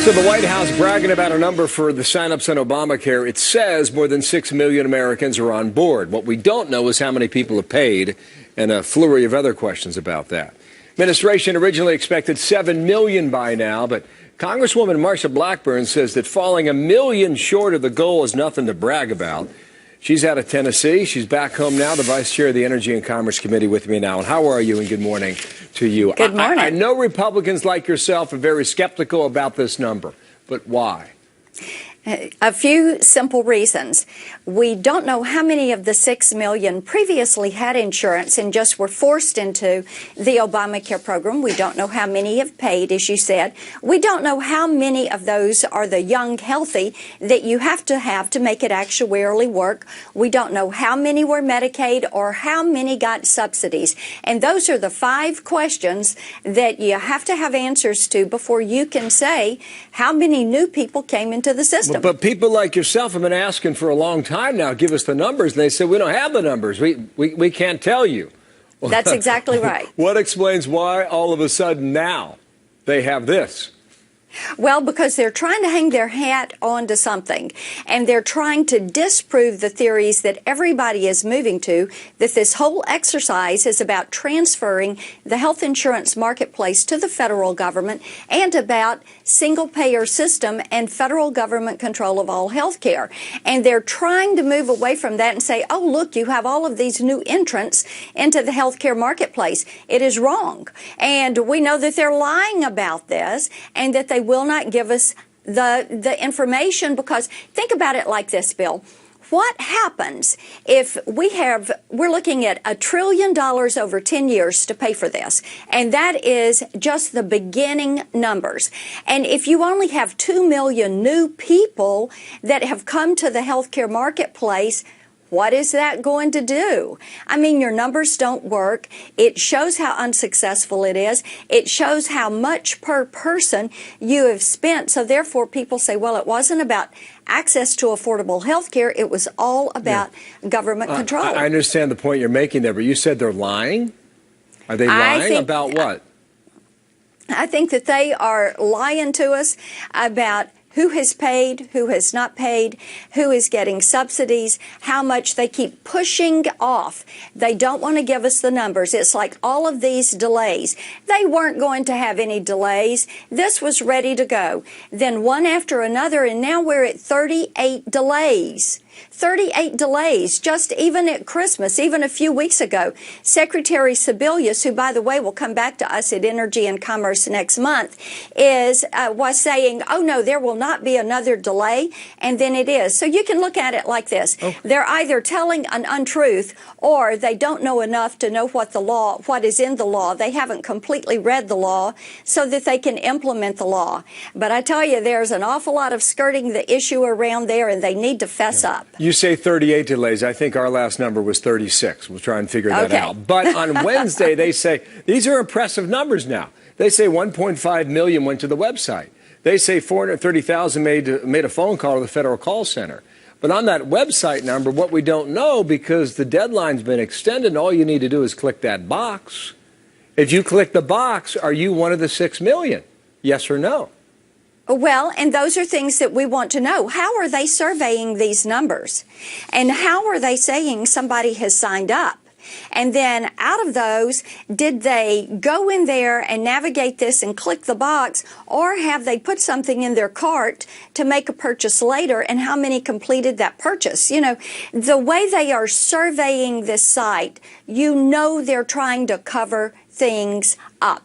So the White House bragging about a number for the sign-ups on Obamacare. It says more than 6 million Americans are on board. What we don't know is how many people have paid, and a flurry of other questions about that. Administration originally expected 7 million by now, but Congresswoman Marsha Blackburn says that falling 1 million short of the goal is nothing to brag about. She's out of Tennessee. She's back home now, the vice chair of the Energy and Commerce Committee with me now. And how are you? And good morning to you. Good morning. I know Republicans like yourself are very skeptical about this number, but why? A few simple reasons. We don't know how many of the 6 million previously had insurance and just were forced into the Obamacare program. We don't know how many have paid, as you said. We don't know how many of those are the young, healthy that you have to make it actuarially work. We don't know how many were Medicaid or how many got subsidies. And those are the 5 questions that you have to have answers to before you can say how many new people came into the system. But people like yourself have been asking for a long time now, give us the numbers. And they said, we don't have the numbers. We can't tell you. That's exactly right. What explains why all of a sudden now they have this? Well, because they're trying to hang their hat onto something, and they're trying to disprove the theories that everybody is moving to, that this whole exercise is about transferring the health insurance marketplace to the federal government and about single-payer system and federal government control of all health care. And they're trying to move away from that and say, oh, look, you have all of these new entrants into the health care marketplace. It is wrong. And we know that they're lying about this and that they will not give us the information, because think about it like this, Bill. What happens if we're looking at $1 trillion over 10 years to pay for this? And that is just the beginning numbers. And if you only have 2 million new people that have come to the healthcare marketplace, what is that going to do? I mean, your numbers don't work. It shows how unsuccessful it is. It shows how much per person you have spent. So therefore, people say, well, it wasn't about access to affordable health care. It was all about government control. I understand the point you're making there, but you said they're lying? Are they lying about what? I think that they are lying to us about who has paid, who has not paid, who is getting subsidies, how much they keep pushing off. They don't want to give us the numbers. It's like all of these delays. They weren't going to have any delays. This was ready to go. Then one after another, and now we're at 38 delays. 38 delays, just even at Christmas, even a few weeks ago. Secretary Sebelius, who, by the way, will come back to us at Energy and Commerce next month, was saying, oh, no, there will not be another delay, and then it is. So you can look at it like this. Okay. They're either telling an untruth or they don't know enough to know what is in the law. They haven't completely read the law so that they can implement the law. But I tell you, there's an awful lot of skirting the issue around there, and they need to fess up. You say 38 delays. I think our last number was 36. We'll try and figure that out. But on Wednesday, they say, these are impressive numbers now. They say 1.5 million went to the website. They say 430,000 made a phone call to the federal call center. But on that website number, what we don't know, because the deadline's been extended, all you need to do is click that box. If you click the box, are you one of the 6 million? Yes or no? Well, and those are things that we want to know. How are they surveying these numbers? And how are they saying somebody has signed up? And then out of those, did they go in there and navigate this and click the box, or have they put something in their cart to make a purchase later, and how many completed that purchase? You know, the way they are surveying this site, you know they're trying to cover things up,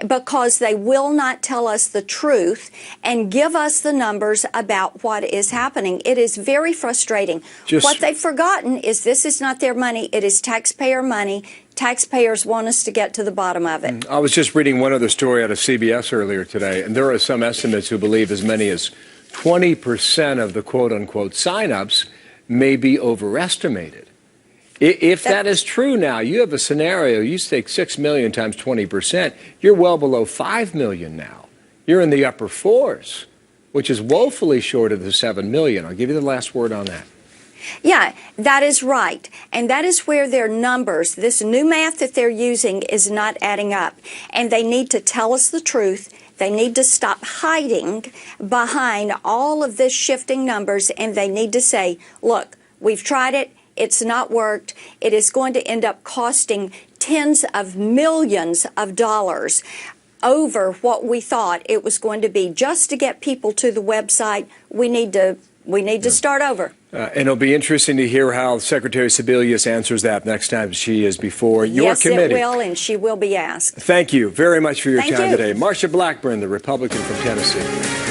because they will not tell us the truth and give us the numbers about what is happening. It is very frustrating. What they've forgotten is this is not their money. It is taxpayer money. Taxpayers want us to get to the bottom of it. I was just reading one other story out of CBS earlier today, and there are some estimates who believe as many as 20% of the quote-unquote sign-ups may be overestimated. If that is true now, you have a scenario, you take 6 million times 20%, you're well below 5 million now. You're in the upper fours, which is woefully short of the 7 million. I'll give you the last word on that. Yeah, that is right. And that is where their numbers, this new math that they're using, is not adding up. And they need to tell us the truth. They need to stop hiding behind all of this shifting numbers, and they need to say, look, we've tried it. It's not worked. It is going to end up costing tens of millions of dollars over what we thought it was going to be. Just to get people to the website, we need to start over. And it'll be interesting to hear how Secretary Sebelius answers that next time she is before your committee. Yes, it will, and she will be asked. Thank you very much for your Thank time you. today. Marsha Blackburn, the Republican from Tennessee.